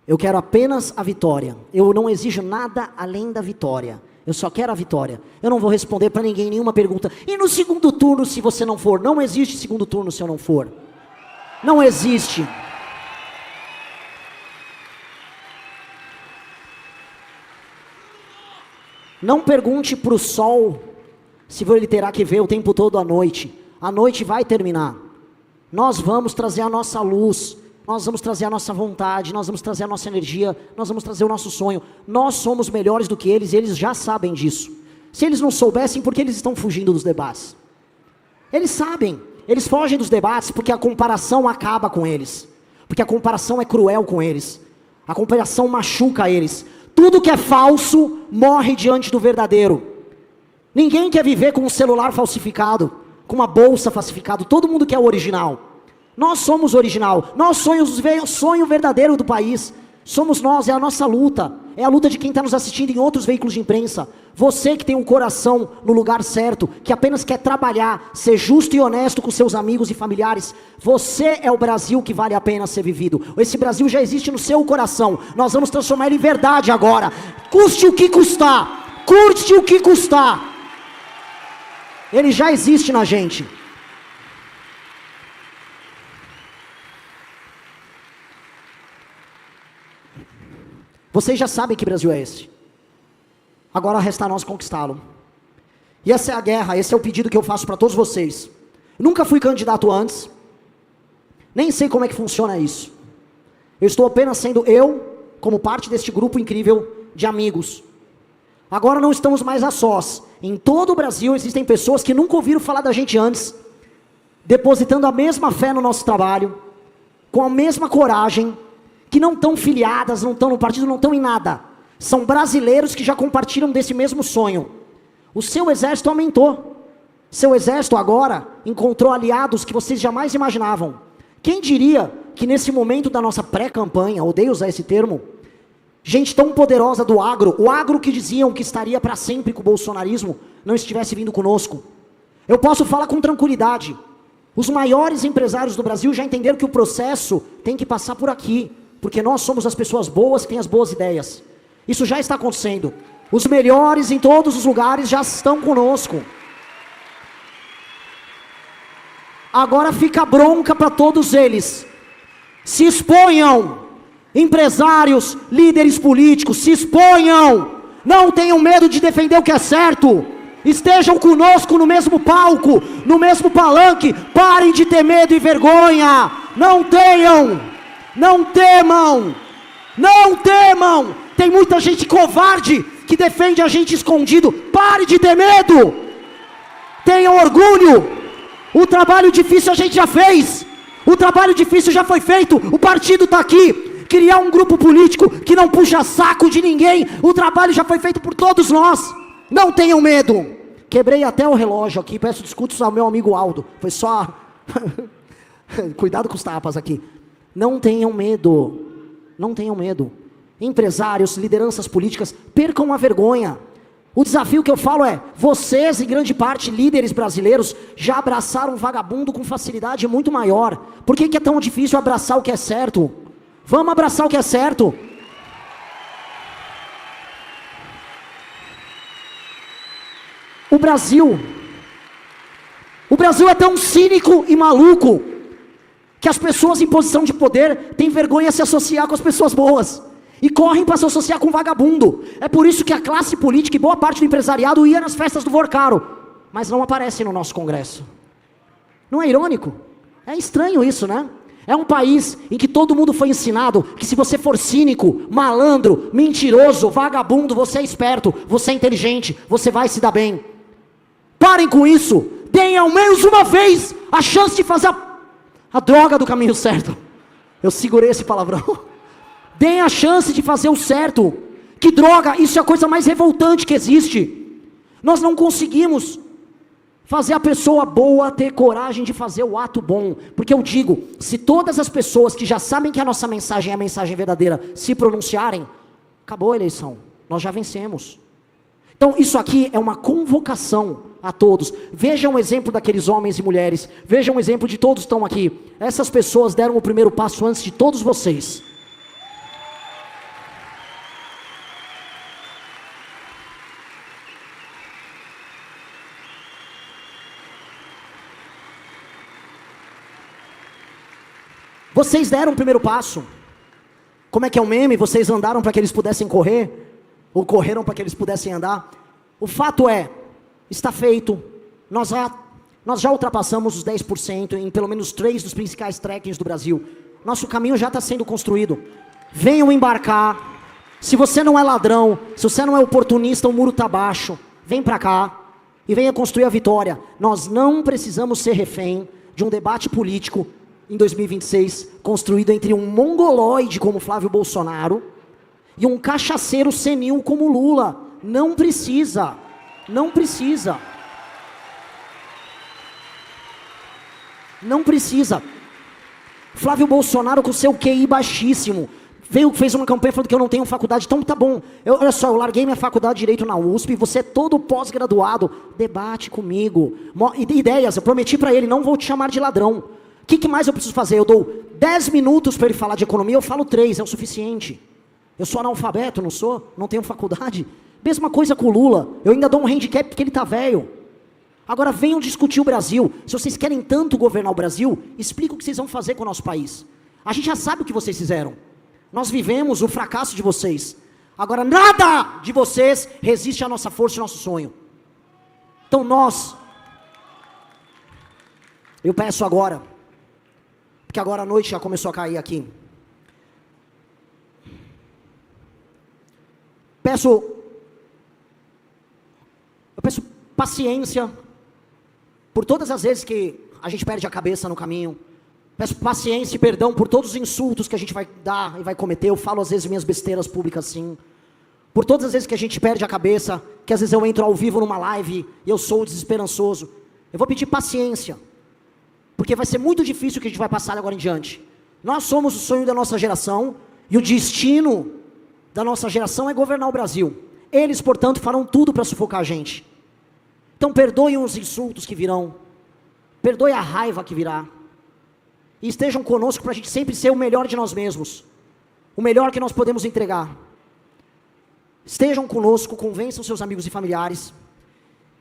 Eu quero apenas a vitória, eu não exijo nada além da vitória. Eu só quero a vitória. Eu não vou responder para ninguém nenhuma pergunta. E no segundo turno, se você não for? Não existe segundo turno se eu não for. Não existe. Não pergunte para o sol se ele terá que ver o tempo todo à noite. A noite vai terminar. Nós vamos trazer a nossa luz. Nós vamos trazer a nossa vontade, nós vamos trazer a nossa energia, nós vamos trazer o nosso sonho. Nós somos melhores do que eles, e eles já sabem disso. Se eles não soubessem, por que eles estão fugindo dos debates? Eles sabem, eles fogem dos debates porque a comparação acaba com eles. Porque a comparação é cruel com eles. A comparação machuca eles. Tudo que é falso morre diante do verdadeiro. Ninguém quer viver com um celular falsificado, com uma bolsa falsificada. Todo mundo quer o original. Nós somos original, nós somos o sonho verdadeiro do país, somos nós, é a nossa luta, é a luta de quem está nos assistindo em outros veículos de imprensa. Você que tem um coração no lugar certo, que apenas quer trabalhar, ser justo e honesto com seus amigos e familiares, você é o Brasil que vale a pena ser vivido. Esse Brasil já existe no seu coração, nós vamos transformar ele em verdade agora, custe o que custar, curte o que custar, ele já existe na gente. Vocês já sabem que Brasil é esse. Agora resta a nós conquistá-lo. E essa é a guerra, esse é o pedido que eu faço para todos vocês. Eu nunca fui candidato antes. Nem sei como é que funciona isso. Eu estou apenas sendo eu, como parte deste grupo incrível de amigos. Agora não estamos mais a sós. Em todo o Brasil existem pessoas que nunca ouviram falar da gente antes, depositando a mesma fé no nosso trabalho, com a mesma coragem, que não estão filiadas, não estão no partido, não estão em nada. São brasileiros que já compartilham desse mesmo sonho. O seu exército aumentou. Seu exército agora encontrou aliados que vocês jamais imaginavam. Quem diria que nesse momento da nossa pré-campanha, odeio usar esse termo, gente tão poderosa do agro, o agro que diziam que estaria para sempre com o bolsonarismo, não estivesse vindo conosco. Eu posso falar com tranquilidade. Os maiores empresários do Brasil já entenderam que o processo tem que passar por aqui. Porque nós somos as pessoas boas que têm as boas ideias. Isso já está acontecendo. Os melhores em todos os lugares já estão conosco. Agora fica bronca para todos eles. Se exponham. Empresários, líderes políticos, se exponham. Não tenham medo de defender o que é certo. Estejam conosco no mesmo palco, no mesmo palanque. Parem de ter medo e vergonha. Não tenham. Não temam, não temam. Tem muita gente covarde que defende a gente escondido. Pare de ter medo. Tenham orgulho. O trabalho difícil a gente já fez. O trabalho difícil já foi feito. O partido está aqui. Criar um grupo político que não puxa saco de ninguém. O trabalho já foi feito por todos nós. Não tenham medo. Quebrei até o relógio aqui. Peço desculpas ao meu amigo Aldo. Foi só... Cuidado com os tapas aqui. Não tenham medo, não tenham medo. Empresários, lideranças políticas, percam a vergonha. O desafio que eu falo é, vocês, em grande parte, líderes brasileiros, já abraçaram o vagabundo com facilidade muito maior. Por que é tão difícil abraçar o que é certo? Vamos abraçar o que é certo. O Brasil é tão cínico e maluco, que as pessoas em posição de poder têm vergonha de se associar com as pessoas boas. E correm para se associar com vagabundo. É por isso que a classe política e boa parte do empresariado ia nas festas do Vorcaro. Mas não aparece no nosso Congresso. Não é irônico? É estranho isso, né? É um país em que todo mundo foi ensinado que se você for cínico, malandro, mentiroso, vagabundo, você é esperto, você é inteligente, você vai se dar bem. Parem com isso. Deem ao menos uma vez a chance de fazer A droga do caminho certo. Eu segurei esse palavrão. Deem a chance de fazer o certo. Que droga, isso é a coisa mais revoltante que existe. Nós não conseguimos fazer a pessoa boa ter coragem de fazer o ato bom. Porque eu digo, se todas as pessoas que já sabem que a nossa mensagem é a mensagem verdadeira se pronunciarem, acabou a eleição. Nós já vencemos. Então isso aqui é uma convocação a todos. Vejam o exemplo daqueles homens e mulheres. Vejam o exemplo de todos que estão aqui. Essas pessoas deram o primeiro passo antes de todos vocês. Vocês deram o primeiro passo. Como é que é o meme? Vocês andaram para que eles pudessem correr? Ou correram para que eles pudessem andar? O fato é, está feito. Nós já ultrapassamos os 10% em pelo menos 3 dos principais trekkings do Brasil. Nosso caminho já está sendo construído. Venham embarcar. Se você não é ladrão, se você não é oportunista, o muro está baixo. Vem para cá e venha construir a vitória. Nós não precisamos ser refém de um debate político em 2026, construído entre um mongoloide como Flávio Bolsonaro e um cachaceiro senil como Lula. Não precisa. Não precisa. Não precisa. Flávio Bolsonaro com seu QI baixíssimo, fez uma campanha falando que eu não tenho faculdade, então tá bom. Olha só, eu larguei minha faculdade de Direito na USP, você é todo pós-graduado, debate comigo, ideias, eu prometi para ele, não vou te chamar de ladrão. O que mais eu preciso fazer? Eu dou 10 minutos para ele falar de economia, eu falo 3, é o suficiente. Eu sou analfabeto, não sou? Não tenho faculdade. Mesma coisa com o Lula, eu ainda dou um handicap porque ele está velho. Agora venham discutir o Brasil. Se vocês querem tanto governar o Brasil, explica o que vocês vão fazer com o nosso país. A gente já sabe o que vocês fizeram. Nós vivemos o fracasso de vocês. Agora nada de vocês resiste à nossa força e ao nosso sonho. Então eu peço agora, porque agora a noite já começou a cair aqui. Eu peço paciência por todas as vezes que a gente perde a cabeça no caminho. Peço paciência e perdão por todos os insultos que a gente vai dar e vai cometer. Eu falo às vezes minhas besteiras públicas assim. Por todas as vezes que a gente perde a cabeça, que às vezes eu entro ao vivo numa live e eu sou desesperançoso. Eu vou pedir paciência, porque vai ser muito difícil o que a gente vai passar agora em diante. Nós somos o sonho da nossa geração e o destino da nossa geração é governar o Brasil. Eles, portanto, farão tudo para sufocar a gente. Então perdoem os insultos que virão, perdoe a raiva que virá, e estejam conosco para a gente sempre ser o melhor de nós mesmos, o melhor que nós podemos entregar. Estejam conosco, convençam seus amigos e familiares,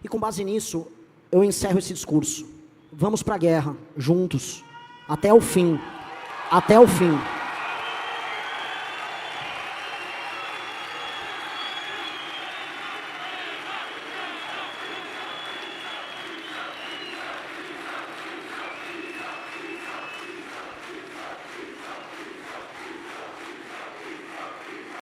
e com base nisso, eu encerro esse discurso. Vamos para a guerra, juntos, até o fim, até o fim.